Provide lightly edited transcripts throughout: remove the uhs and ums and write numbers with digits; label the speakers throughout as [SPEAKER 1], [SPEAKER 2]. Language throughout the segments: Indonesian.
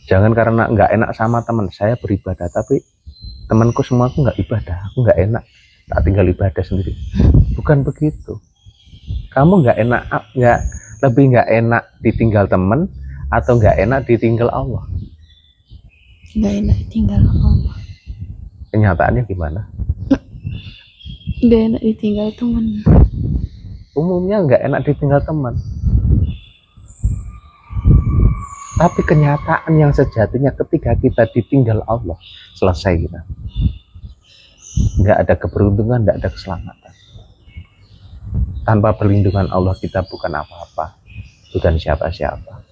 [SPEAKER 1] Jangan karena nggak enak sama teman saya beribadah, tapi temanku semua aku nggak ibadah, aku nggak enak, tak tinggal ibadah sendiri. Bukan begitu. Kamu nggak enak, nggak lebih nggak enak ditinggal teman atau nggak enak ditinggal Allah?
[SPEAKER 2] Nggak enak tinggal Allah.
[SPEAKER 1] Kenyataannya gimana?
[SPEAKER 2] Nggak enak ditinggal teman.
[SPEAKER 1] Umumnya nggak enak ditinggal teman. Tapi kenyataan yang sejatinya ketika kita ditinggal Allah, selesai kita. Nggak ada keberuntungan, nggak ada keselamatan. Tanpa perlindungan Allah kita bukan apa-apa, bukan siapa-siapa.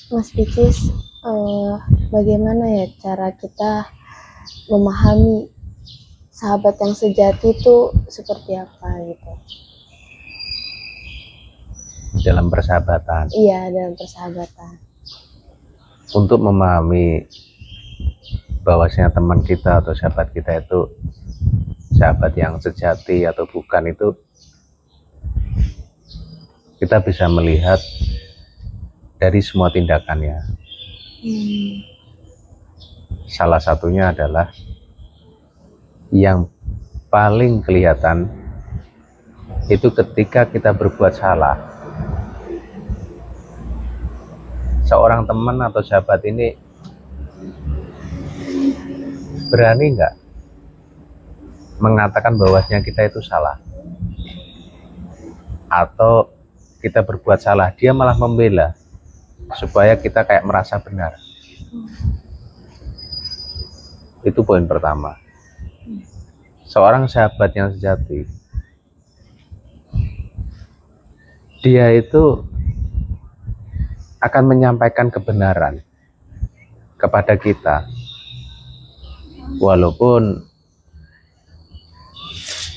[SPEAKER 2] Mas Picis, bagaimana ya cara kita memahami sahabat yang sejati itu seperti apa gitu?
[SPEAKER 1] Dalam persahabatan,
[SPEAKER 2] Iya, dalam persahabatan.
[SPEAKER 1] untuk memahami bahwasanya teman kita atau sahabat kita itu sahabat yang sejati atau bukan, itu kita bisa melihat dari semua tindakannya. Salah satunya adalah yang paling kelihatan itu ketika kita berbuat salah. Seorang teman atau sahabat ini berani nggak mengatakan bahwasanya kita itu salah, atau kita berbuat salah dia malah membela supaya kita kayak merasa benar. Itu poin pertama. Seorang sahabat yang sejati, dia itu akan menyampaikan kebenaran kepada kita, walaupun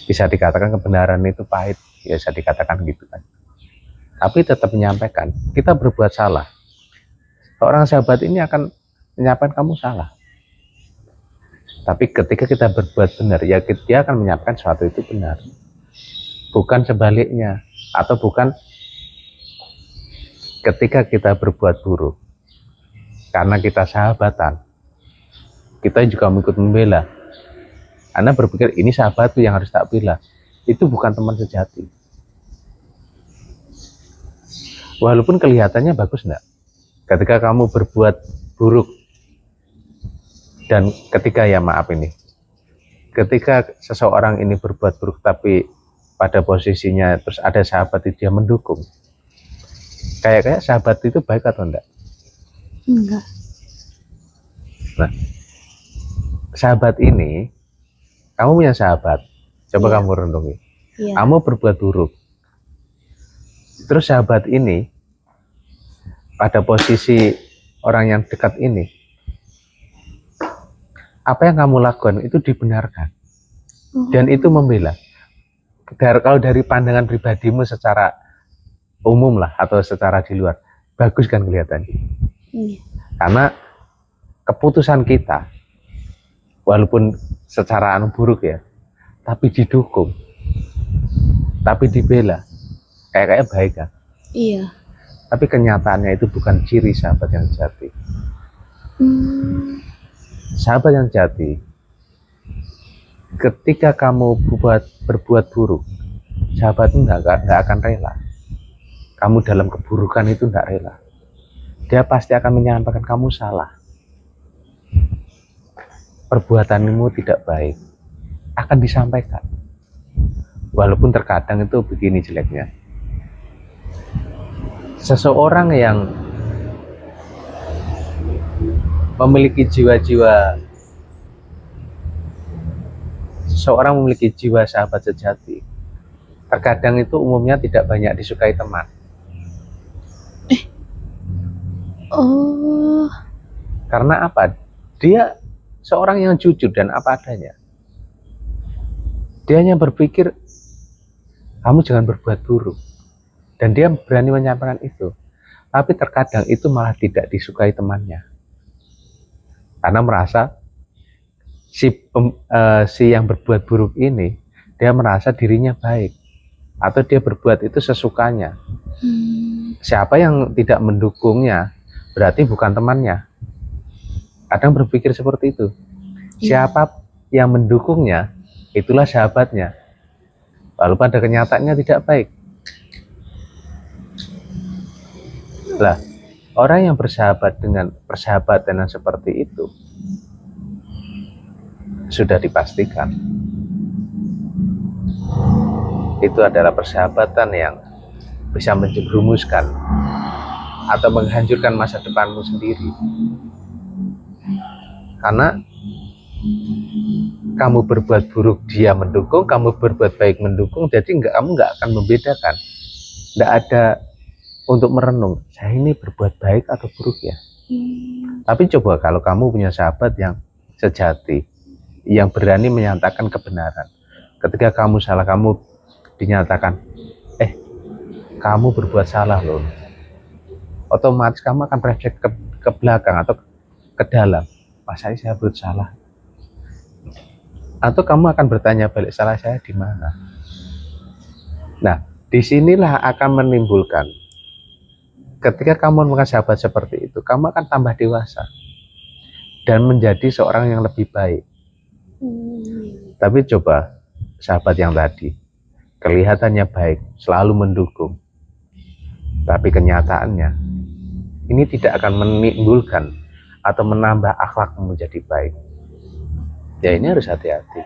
[SPEAKER 1] bisa dikatakan kebenaran itu pahit, ya bisa dikatakan gitu kan, tapi tetap menyampaikan kita berbuat salah. Seorang sahabat ini akan menyampaikan kamu salah, tapi ketika kita berbuat benar, ya dia akan menyampaikan sesuatu itu benar, bukan sebaliknya. Atau bukan ketika kita berbuat buruk, karena kita sahabatan, kita juga ikut membela. Anda berpikir ini sahabatku yang harus tak bela. Itu bukan teman sejati. Walaupun kelihatannya bagus enggak? Ketika kamu berbuat buruk, dan ketika ketika seseorang ini berbuat buruk tapi pada posisinya terus ada sahabat itu dia mendukung, kayak sahabat itu baik atau enggak?
[SPEAKER 2] Enggak.
[SPEAKER 1] Nah, sahabat ini, kamu punya sahabat, coba kamu renungi. Kamu berbuat buruk, terus sahabat ini pada posisi orang yang dekat ini, apa yang kamu lakukan itu dibenarkan dan itu membela. Kalau dari pandangan pribadimu secara umum lah atau secara di luar, bagus kan kelihatannya. Karena keputusan kita walaupun secara buruk ya, tapi didukung, tapi dibela, kayak baik kan.
[SPEAKER 2] Iya.
[SPEAKER 1] Tapi kenyataannya itu bukan ciri sahabat yang sejati. Sahabat yang sejati, ketika kamu berbuat buruk, sahabatmu nggak akan rela. Kamu dalam keburukan itu nggak rela. Dia pasti akan menyampaikan kamu salah, perbuatanmu tidak baik, akan disampaikan. Walaupun terkadang itu begini jeleknya. Seseorang yang memiliki jiwa-jiwa, seseorang memiliki jiwa sahabat sejati, terkadang itu umumnya tidak banyak disukai teman. Karena apa? Dia seorang yang jujur dan apa adanya. Dia hanya berpikir kamu jangan berbuat buruk. Dan dia berani menyampaikan itu. Tapi terkadang itu malah tidak disukai temannya. Karena merasa si yang berbuat buruk ini, dia merasa dirinya baik. Atau dia berbuat itu sesukanya. Siapa yang tidak mendukungnya, berarti bukan temannya. Kadang berpikir seperti itu. Siapa yang mendukungnya, itulah sahabatnya. Lalu pada kenyataannya tidak baik. Lah, orang yang bersahabat dengan persahabatan yang seperti itu sudah dipastikan itu adalah persahabatan yang bisa menjerumuskan atau menghancurkan masa depanmu sendiri. Karena kamu berbuat buruk dia mendukung, kamu berbuat baik mendukung, jadi kamu nggak akan membedakan. Nggak ada untuk merenung, saya ini berbuat baik atau buruk ya. Tapi coba kalau kamu punya sahabat yang sejati, yang berani menyatakan kebenaran. Ketika kamu salah, kamu dinyatakan, kamu berbuat salah loh. Otomatis kamu akan refleks ke belakang atau ke dalam. Masa saya berbuat salah? Atau kamu akan bertanya balik, salah saya di mana? Nah, disinilah akan menimbulkan, ketika kamu menemukan sahabat seperti itu, kamu akan tambah dewasa dan menjadi seorang yang lebih baik. Tapi coba sahabat yang tadi, kelihatannya baik, selalu mendukung, tapi kenyataannya ini tidak akan menimbulkan atau menambah akhlakmu menjadi baik. Ya ini harus hati-hati.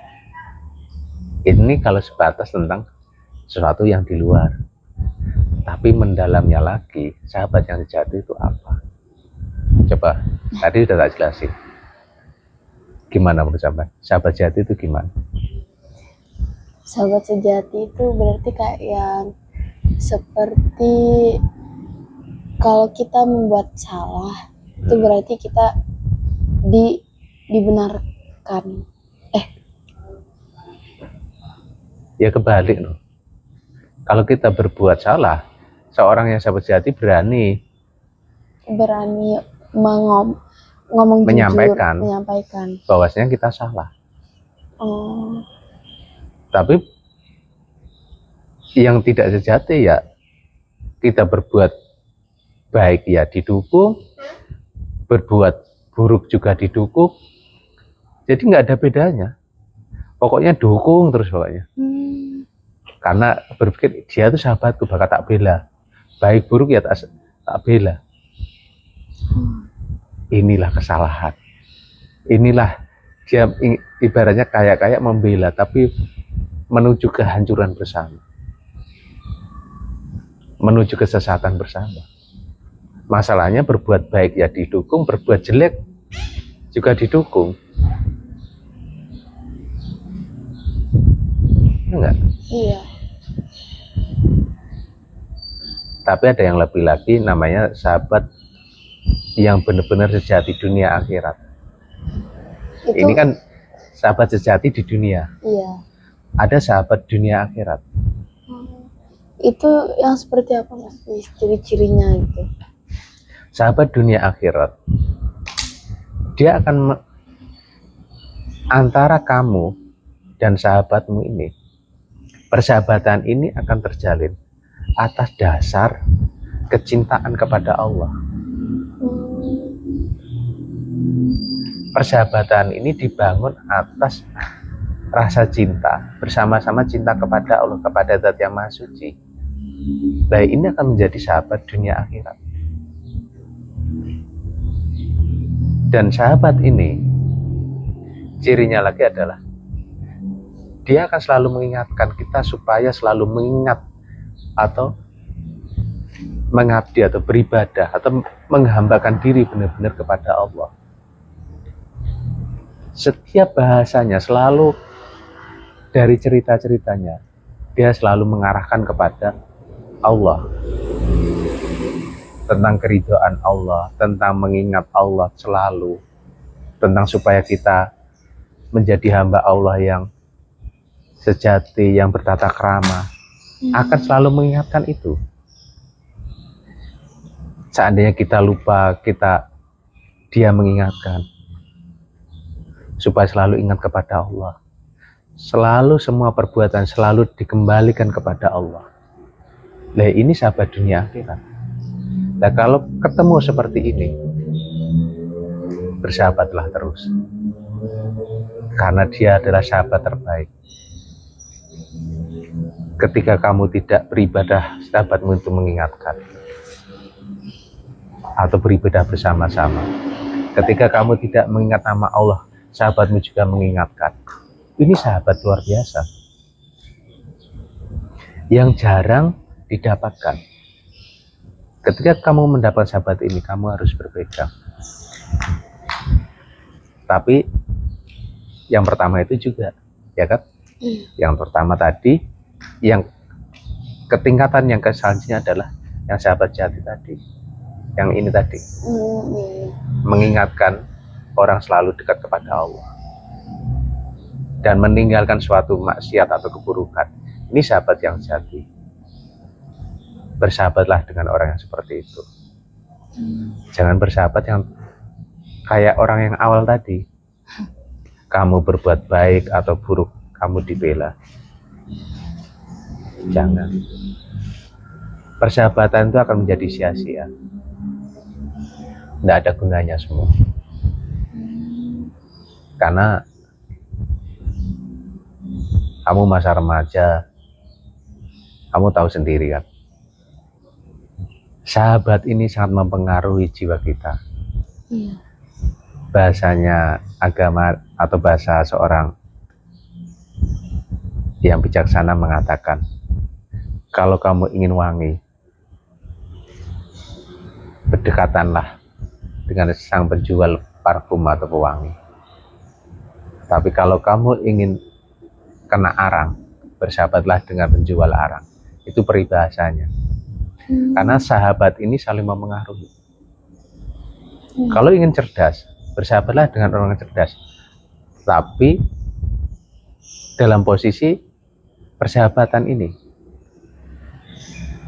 [SPEAKER 1] Ini kalau sebatas tentang sesuatu yang di luar. Tapi mendalamnya lagi, sahabat yang sejati itu apa? Coba, tadi udah tak jelasin. Gimana menurut sahabat sejati itu gimana?
[SPEAKER 2] Sahabat sejati itu berarti kayak yang seperti kalau kita membuat salah, itu berarti kita dibenarkan.
[SPEAKER 1] Ya kebalik loh. Kalau kita berbuat salah, seorang yang sahabat sejati berani
[SPEAKER 2] ngomong
[SPEAKER 1] menyampaikan,
[SPEAKER 2] jujur, menyampaikan
[SPEAKER 1] bahwasanya kita salah.
[SPEAKER 2] Oh.
[SPEAKER 1] Tapi yang tidak sejati ya kita berbuat baik ya didukung, berbuat buruk juga didukung. Jadi nggak ada bedanya. Pokoknya dukung terus pokoknya. Karena berpikir dia itu sahabatku, bakal tak bela. Baik buruk ya tak bela. Inilah kesalahan. Inilah dia ibaratnya kayak membela, tapi menuju kehancuran bersama. Menuju kesesatan bersama. Masalahnya berbuat baik ya didukung, berbuat jelek juga didukung. Enggak?
[SPEAKER 2] Iya.
[SPEAKER 1] Tapi ada yang lebih lagi, namanya sahabat yang benar-benar sejati dunia akhirat. Ini kan sahabat sejati di dunia.
[SPEAKER 2] Iya.
[SPEAKER 1] Ada sahabat dunia akhirat.
[SPEAKER 2] Itu yang seperti apa Mas? Ciri-cirinya gitu.
[SPEAKER 1] Sahabat dunia akhirat, dia akan antara kamu dan sahabatmu ini, persahabatan ini akan terjalin atas dasar kecintaan kepada Allah. Persahabatan ini dibangun atas rasa cinta, bersama-sama cinta kepada Allah, kepada Zat yang Maha Suci. Nah, ini akan menjadi sahabat dunia akhirat. Dan sahabat ini, cirinya lagi adalah dia akan selalu mengingatkan kita supaya selalu mengingat atau mengabdi atau beribadah atau menghambakan diri benar-benar kepada Allah. Setiap bahasanya selalu dari cerita-ceritanya, dia selalu mengarahkan kepada Allah, tentang keridhaan Allah, tentang mengingat Allah selalu, tentang supaya kita menjadi hamba Allah yang sejati, yang bertata krama. akan selalu mengingatkan itu. Seandainya kita lupa, dia mengingatkan supaya selalu ingat kepada Allah. Selalu semua perbuatan selalu dikembalikan kepada Allah. Nah, ini sahabat dunia akhirat. Nah, kalau ketemu seperti ini, bersahabatlah terus. Karena dia adalah sahabat terbaik. Ketika kamu tidak beribadah, sahabatmu itu mengingatkan. Atau beribadah bersama-sama. Ketika kamu tidak mengingat nama Allah, sahabatmu juga mengingatkan. Ini sahabat luar biasa yang jarang didapatkan. Ketika kamu mendapat sahabat ini, kamu harus berpegang. Tapi yang pertama itu juga, ya kan? Yang pertama tadi, yang ketingkatan yang selanjutnya adalah yang sahabat jati tadi. Yang ini tadi, mengingatkan orang selalu dekat kepada Allah dan meninggalkan suatu maksiat atau keburukan. Ini sahabat yang jati. Bersahabatlah dengan orang yang seperti itu. Jangan bersahabat yang kayak orang yang awal tadi. Kamu berbuat baik atau buruk, kamu dibela. Jangan. Persahabatan itu akan menjadi sia-sia. Tidak ada gunanya semua. Karena kamu masa remaja, kamu tahu sendiri kan, sahabat ini sangat mempengaruhi jiwa kita. Bahasanya agama atau bahasa seorang yang bijaksana mengatakan, kalau kamu ingin wangi, berdekatanlah dengan sang penjual parfum atau pewangi. Tapi kalau kamu ingin kena arang, bersahabatlah dengan penjual arang. Itu peribahasanya. Karena sahabat ini saling mempengaruhi. Kalau ingin cerdas, bersahabatlah dengan orang yang cerdas. Tapi dalam posisi persahabatan ini.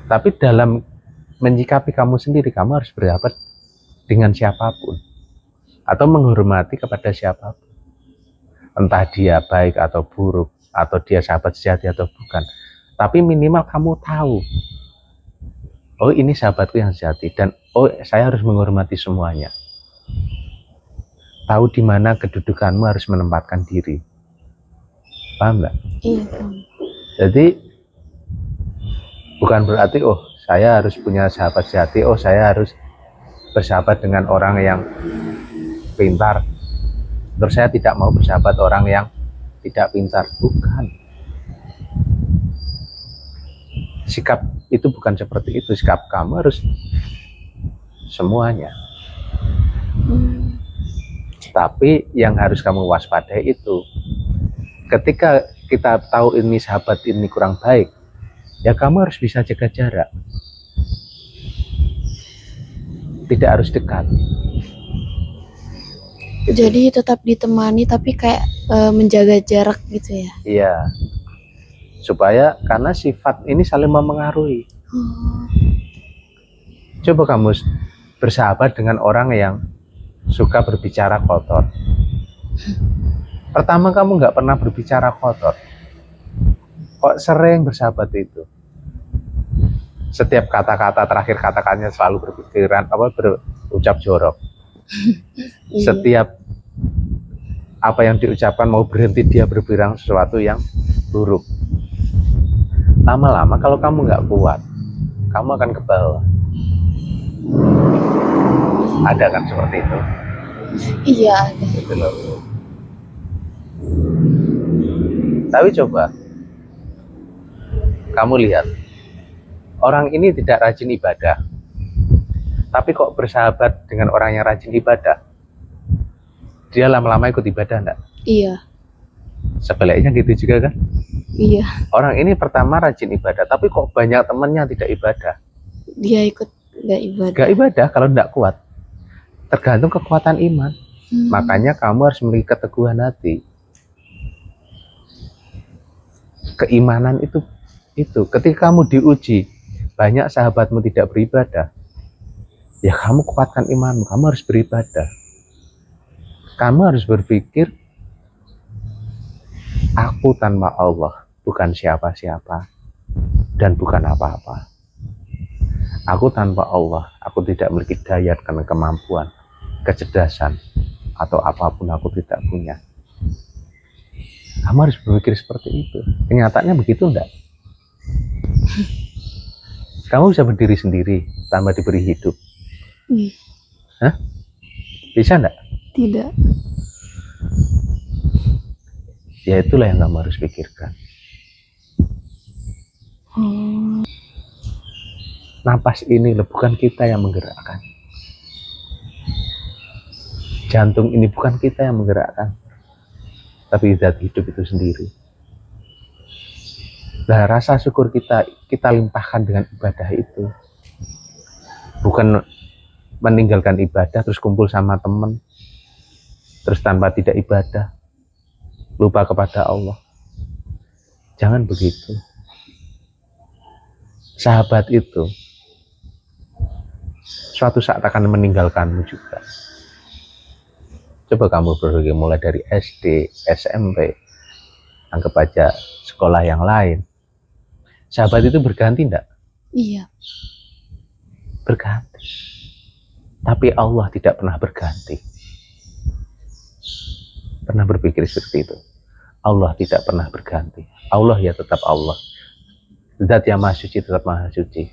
[SPEAKER 1] Tapi dalam menyikapi kamu sendiri, kamu harus bersahabat dengan siapapun. Atau menghormati kepada siapapun. Entah dia baik atau buruk, atau dia sahabat sejati atau bukan. Tapi minimal kamu tahu, oh ini sahabatku yang sejati, dan oh saya harus menghormati semuanya. Tahu di mana kedudukanmu, harus menempatkan diri. Paham nggak?
[SPEAKER 2] Iya.
[SPEAKER 1] Jadi bukan berarti oh saya harus punya sahabat sejati, oh saya harus bersahabat dengan orang yang pintar, terus saya tidak mau bersahabat orang yang tidak pintar. Bukan. Sikap itu bukan seperti itu. Sikap kamu harus semuanya. Tapi yang harus kamu waspadai itu, ketika kita tahu ini sahabat ini kurang baik, ya kamu harus bisa jaga jarak. Tidak harus dekat.
[SPEAKER 2] Jadi tetap ditemani tapi kayak menjaga jarak gitu ya?
[SPEAKER 1] Iya. Supaya karena sifat ini saling mempengaruhi. Coba kamu bersahabat dengan orang yang suka berbicara kotor. Pertama kamu nggak pernah berbicara kotor. Kok sering bersahabat itu? Setiap kata-kata terakhir katakannya selalu berpikiran berucap jorok. Setiap apa yang diucapkan mau berhenti dia berbilang sesuatu yang buruk. Lama-lama kalau kamu nggak kuat, kamu akan ke bawah. Ada kan seperti itu?
[SPEAKER 2] Iya.
[SPEAKER 1] Gitu loh. Tapi coba kamu lihat, orang ini tidak rajin ibadah, tapi kok bersahabat dengan orang yang rajin ibadah. Dia lama-lama ikut ibadah enggak?
[SPEAKER 2] Iya.
[SPEAKER 1] Sebaliknya gitu juga kan?
[SPEAKER 2] Iya.
[SPEAKER 1] Orang ini pertama rajin ibadah, tapi kok banyak temannya tidak ibadah.
[SPEAKER 2] Dia ikut nggak ibadah.
[SPEAKER 1] Gak ibadah kalau enggak kuat. Tergantung kekuatan iman. Makanya kamu harus memiliki keteguhan hati. Keimanan itu Itu ketika kamu diuji, banyak sahabatmu tidak beribadah, ya kamu kuatkan imanmu, kamu harus beribadah. Kamu harus berpikir, aku tanpa Allah bukan siapa-siapa dan bukan apa-apa. Aku tanpa Allah, aku tidak memiliki daya dan kemampuan, kecerdasan, atau apapun aku tidak punya. Kamu harus berpikir seperti itu. Kenyataannya begitu enggak? Kamu bisa berdiri sendiri tanpa diberi hidup. Hah? Bisa enggak?
[SPEAKER 2] Tidak.
[SPEAKER 1] Ya itulah yang kamu harus pikirkan. Napas ini loh, bukan kita yang menggerakkan. Jantung ini bukan kita yang menggerakkan, tapi zat hidup itu sendiri. Nah, rasa syukur kita limpahkan dengan ibadah itu. Bukan meninggalkan ibadah terus kumpul sama teman, terus tanpa tidak ibadah, lupa kepada Allah. Jangan begitu. Sahabat itu suatu saat akan meninggalkanmu juga. Coba kamu berpikir mulai dari SD, SMP, anggap aja sekolah yang lain. Sahabat itu berganti enggak?
[SPEAKER 2] Iya.
[SPEAKER 1] Berganti. Tapi Allah tidak pernah berganti. Pernah berpikir seperti itu? Allah tidak pernah berganti. Allah ya tetap Allah. Zat yang maha suci tetap maha suci.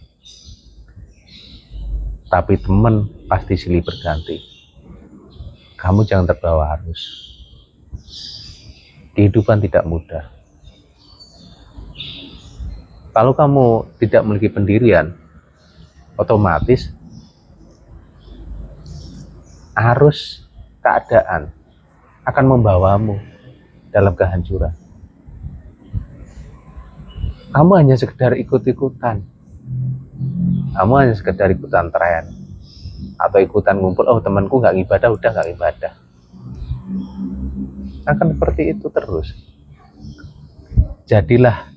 [SPEAKER 1] Tapi teman pasti silih berganti. Kamu jangan terbawa arus. Kehidupan tidak mudah. Kalau kamu tidak memiliki pendirian, otomatis arus keadaan akan membawamu dalam kehancuran. Kamu hanya sekedar ikut-ikutan. Kamu hanya sekedar ikutan tren. Atau ikutan ngumpul, oh temanku nggak ngibadah, udah nggak ngibadah. Akan seperti itu terus. Jadilah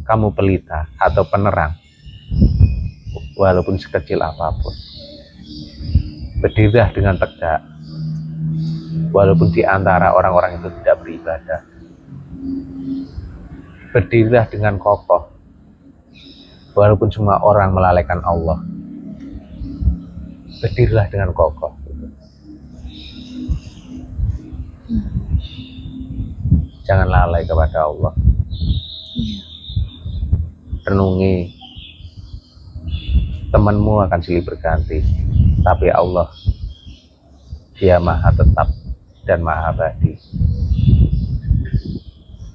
[SPEAKER 1] kamu pelita atau penerang, walaupun sekecil apapun. Berdirilah dengan tegak, walaupun di antara orang-orang itu tidak beribadah. Berdirilah dengan kokoh, walaupun semua orang melalaikan Allah. Berdirilah dengan kokoh. Jangan lalai kepada Allah. Renungi, temanmu akan silih berganti, tapi Allah, Dia maha tetap dan maha abadi.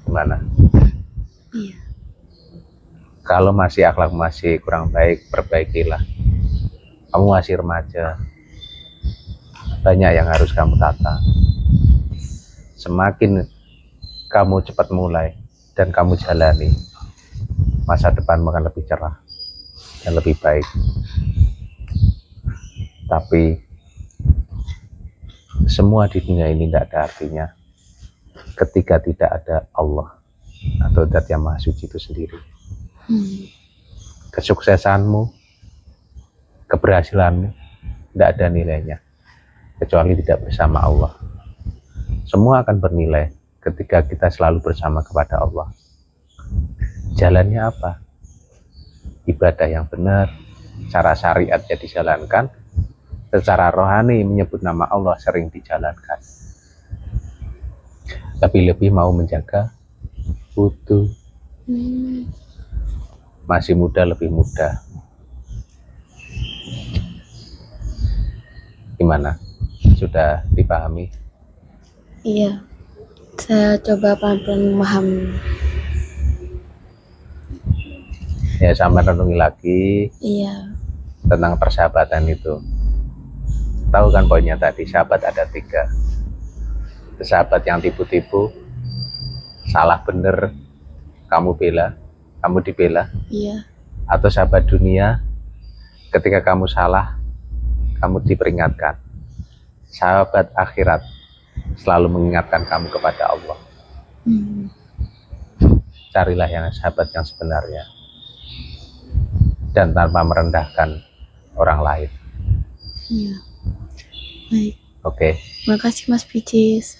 [SPEAKER 1] Gimana?
[SPEAKER 2] Iya.
[SPEAKER 1] Kalau masih akhlak masih kurang baik, perbaikilah. Kamu masih remaja, banyak yang harus kamu tata. Semakin kamu cepat mulai dan kamu jalani, masa depanmu akan lebih cerah dan lebih baik. Tapi semua di dunia ini tidak ada artinya ketika tidak ada Allah atau Zat yang Maha Suci itu sendiri. Kesuksesanmu, keberhasilanmu tidak ada nilainya kecuali tidak bersama Allah. Semua akan bernilai ketika kita selalu bersama kepada Allah. Jalannya apa? Ibadah yang benar, cara syariatnya dijalankan, secara rohani menyebut nama Allah sering dijalankan. Lebih-lebih mau menjaga wudu. Masih muda lebih muda. Gimana? Sudah dipahami?
[SPEAKER 2] Iya. Saya coba pelan-pelan memahami.
[SPEAKER 1] Ya, sampai renungi lagi
[SPEAKER 2] Iya.
[SPEAKER 1] tentang persahabatan itu. Tahu kan poinnya tadi, sahabat ada 3. Sahabat yang tipu-tipu, salah bener, kamu bela, kamu dibela.
[SPEAKER 2] Iya.
[SPEAKER 1] Atau sahabat dunia, ketika kamu salah, kamu diperingatkan. Sahabat akhirat selalu mengingatkan kamu kepada Allah. Carilah yang sahabat yang sebenarnya. dan tanpa merendahkan orang lain.
[SPEAKER 2] Iya. Baik.
[SPEAKER 1] Oke.
[SPEAKER 2] Makasih Mas Picis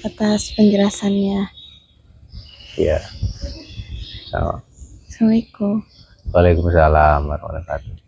[SPEAKER 2] atas penjelasannya.
[SPEAKER 1] Iya. So,
[SPEAKER 2] Assalamualaikum.
[SPEAKER 1] Waalaikumsalam warahmatullahi wabarakatuh.